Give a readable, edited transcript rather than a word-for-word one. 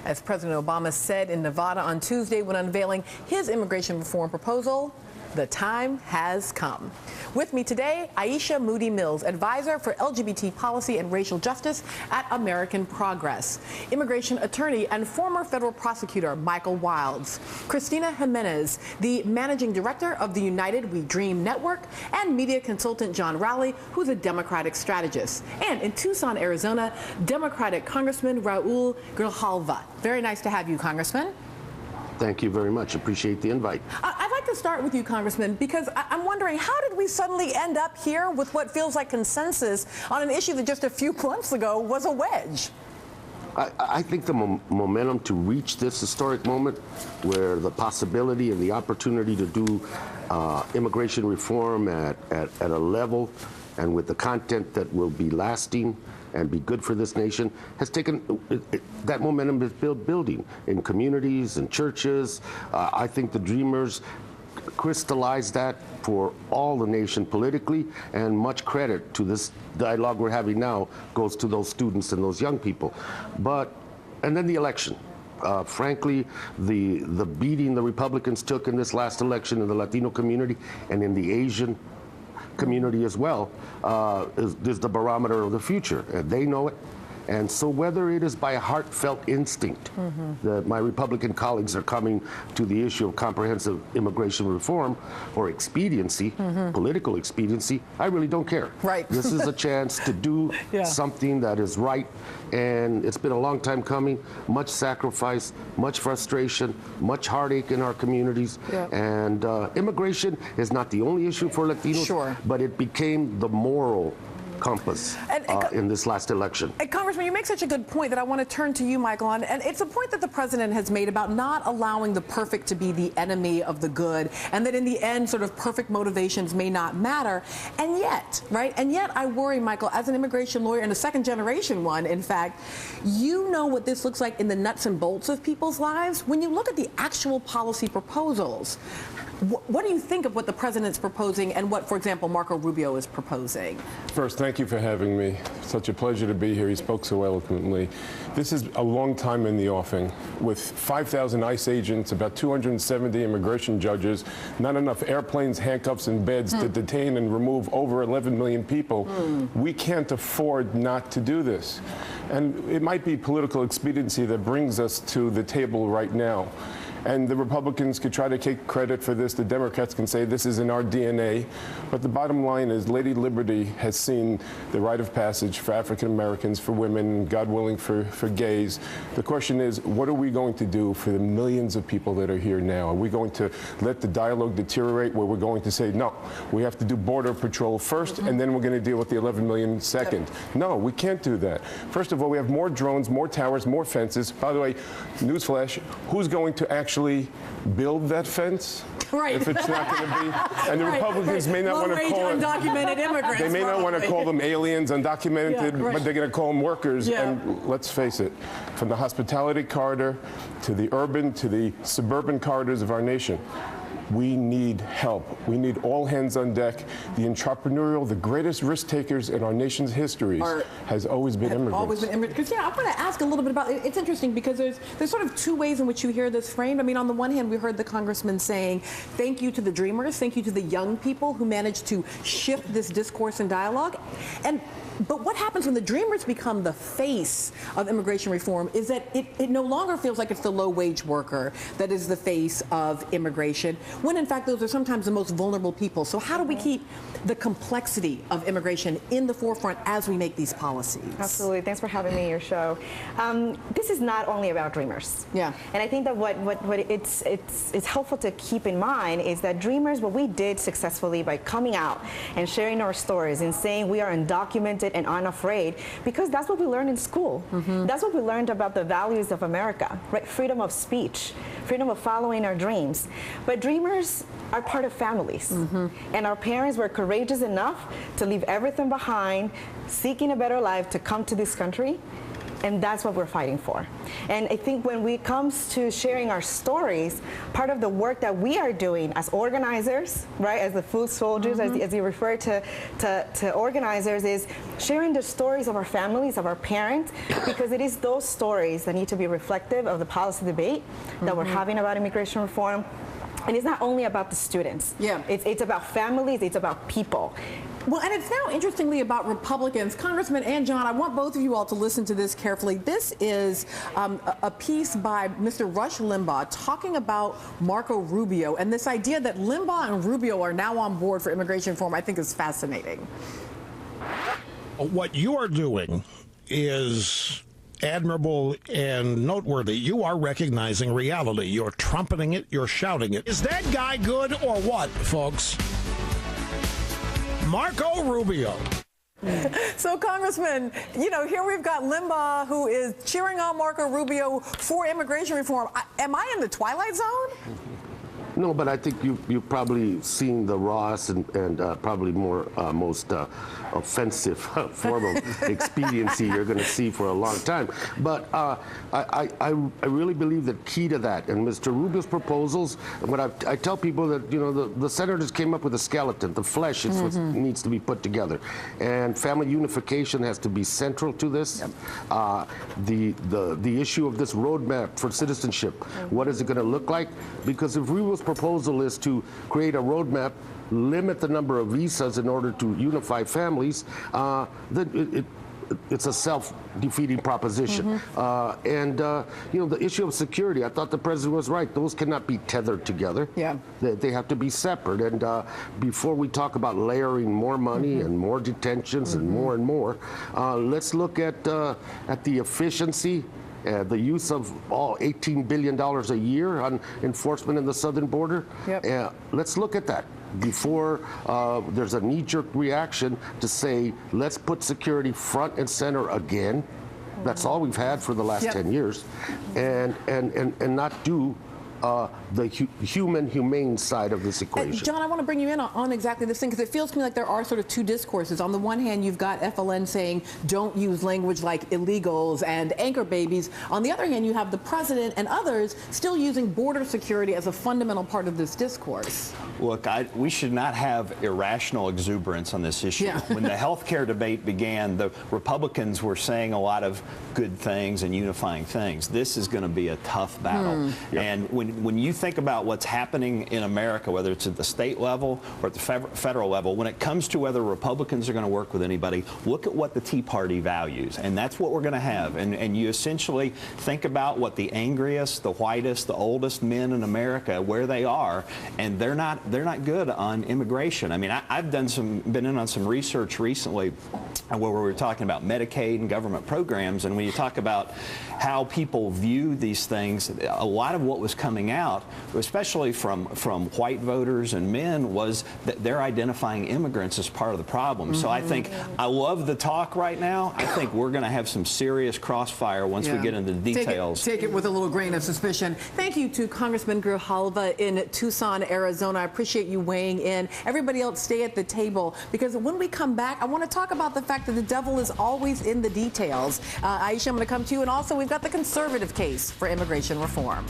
as President Obama said in Nevada on Tuesday when unveiling his immigration reform proposal. The time has come. With me today, Aisha Moody Mills, advisor for LGBT policy and racial justice at American Progress. Immigration attorney and former federal prosecutor Michael Wilds. Christina Jimenez, the managing director of the United We Dream Network, and media consultant John Rowley, who's a Democratic strategist. And in Tucson, Arizona, Democratic Congressman Raul Grijalva. Very nice to have you, Congressman. Thank you very much. Appreciate the invite. I'd like to start with you, Congressman, because I'm wondering, how did we suddenly end up here with what feels like consensus on an issue that just a few months ago was a wedge? I think the momentum to reach this historic moment where the possibility and the opportunity to do immigration reform at a level and with the content that will be lasting and be good for this nation has taken, that momentum is building in communities and churches. I think the Dreamers crystallized that for all the nation politically, and much credit to this dialogue we're having now goes to those students and those young people. And then the election. Frankly, the beating the Republicans took in this last election in the Latino community and in the Asian community as well is the barometer of the future, and they know it. And so whether it is by a heartfelt instinct that my Republican colleagues are coming to the issue of comprehensive immigration reform or expediency, political expediency, I really don't care. Right. This is a chance to do something that is right, and it's been a long time coming, much sacrifice, much frustration, much heartache in our communities. And immigration is not the only issue for Latinos, but it became the moral compass in this last election. And Congressman, you make such a good point that I want to turn to you, Michael, on, and it's a point that the president has made about not allowing the perfect to be the enemy of the good, and that in the end, sort of perfect motivations may not matter. And yet, right, and yet I worry, Michael, as an immigration lawyer and a second generation one, in fact, you know what this looks like in the nuts and bolts of people's lives. When you look at the actual policy proposals, what do you think of what the president's proposing and what, for example, Marco Rubio is proposing? First, thank you for having me. Such a pleasure to be here. He spoke so eloquently. This is a long time in the offing. With 5,000 ICE agents, about 270 immigration judges, not enough airplanes, handcuffs, and beds to detain and remove over 11 million people, we can't afford not to do this. And it might be political expediency that brings us to the table right now. And the Republicans could try to take credit for this. The Democrats can say this is in our DNA. But the bottom line is Lady Liberty has seen the rite of passage for African Americans, for women, God willing, for gays. The question is, what are we going to do for the millions of people that are here now? Are we going to let the dialogue deteriorate where we're going to say, no, we have to do border patrol first, and then we're going to deal with the 11 million second? No, we can't do that. First of all, we have more drones, more towers, more fences. By the way, newsflash, who's going to actually build that fence? Right. If it's not going to be, and the Republicans may not want to call it undocumented immigrants. They may not want to call them aliens, undocumented, but they're going to call them workers. And let's face it, from the hospitality corridor to the urban to the suburban corridors of our nation, we need help. We need all hands on deck. The entrepreneurial, the greatest risk takers in our nation's histories has always been immigrants. Always been immigrants. Because I'm going to ask a little bit about it. It's interesting because there's sort of two ways in which you hear this framed. I mean, on the one hand, we heard the congressman saying, thank you to the Dreamers, thank you to the young people who managed to shift this discourse and dialogue. But what happens when the Dreamers become the face of immigration reform is that it no longer feels like it's the low-wage worker that is the face of immigration, when in fact those are sometimes the most vulnerable people. So how do we keep the complexity of immigration in the forefront as we make these policies? Absolutely. Thanks for having me on your show. This is not only about Dreamers. Yeah. And I think that what it's helpful to keep in mind is that Dreamers, what we did successfully by coming out and sharing our stories and saying we are undocumented and unafraid, because that's what we learned in school. That's what we learned about the values of America, right? Freedom of speech, freedom of following our dreams. But Dreamers are part of families. And our parents were courageous enough to leave everything behind, seeking a better life, to come to this country. And that's what we're fighting for. And I think when it comes to sharing our stories, part of the work that we are doing as organizers, right, as the food soldiers, as you refer to organizers, is sharing the stories of our families, of our parents, because it is those stories that need to be reflective of the policy debate that we're having about immigration reform. And it's not only about the students. Yeah. It's about families, it's about people. Well, and it's now interestingly about Republicans. Congressman and John, I want both of you all to listen to this carefully. This is a piece by Mr. Rush Limbaugh talking about Marco Rubio, and this idea that Limbaugh and Rubio are now on board for immigration reform, I think is fascinating. What you are doing is admirable and noteworthy. You are recognizing reality. You're trumpeting it. You're shouting it. Is that guy good or what, folks? Marco Rubio. So, Congressman, you know, here we've got Limbaugh, who is cheering on Marco Rubio for immigration reform. Am I in the twilight zone? No, but I think you've probably seen the rawest and probably most offensive form of expediency you're going to see for a long time. But I really believe that key to that, and Mr. Rubio's proposals, what I tell people that, you know, the senators came up with a skeleton. The flesh is what needs to be put together. And family unification has to be central to this. Yep. The issue of this roadmap for citizenship, what is it going to look like? Because if Rubio's proposal is to create a roadmap, limit the number of visas in order to unify families, then it's a self-defeating proposition. You know, the issue of security, I thought the president was right. Those cannot be tethered together. Yeah. They have to be separate. And before we talk about layering more money and more detentions and more, let's look at the efficiency, the use of all $18 billion a year on enforcement in the southern border. Yep. Let's look at that before there's a knee-jerk reaction to say, let's put security front and center again. That's all we've had for the last 10 years. And not do the humane side of this equation. John, I want to bring you in on exactly this thing, because it feels to me like there are sort of two discourses. On the one hand, you've got FLN saying don't use language like illegals and anchor babies. On the other hand, you have the president and others still using border security as a fundamental part of this discourse. Look, we should not have irrational exuberance on this issue. Yeah. When the health care debate began, the Republicans were saying a lot of good things and unifying things. This is going to be a tough battle. Yep. And when you think about what's happening in America, whether it's at the state level or at the federal level, when it comes to whether Republicans are going to work with anybody, look at what the Tea Party values, and that's what we're going to have. And you essentially think about what the angriest, the whitest, the oldest men in America, where they are, and they're not good on immigration. I mean, I've been in on some research recently where we were talking about Medicaid and government programs, and when you talk about how people view these things, a lot of what was coming out, especially from white voters and men, was that they're identifying immigrants as part of the problem. So I think, I love the talk right now. I think we're going to have some serious crossfire once we get into the details. Take it with a little grain of suspicion. Thank you to Congressman Grijalva in Tucson, Arizona. I appreciate you weighing in. Everybody else, stay at the table, because when we come back, I want to talk about the fact that the devil is always in the details. Aisha, I'm going to come to you, and also we've got the conservative case for immigration reform.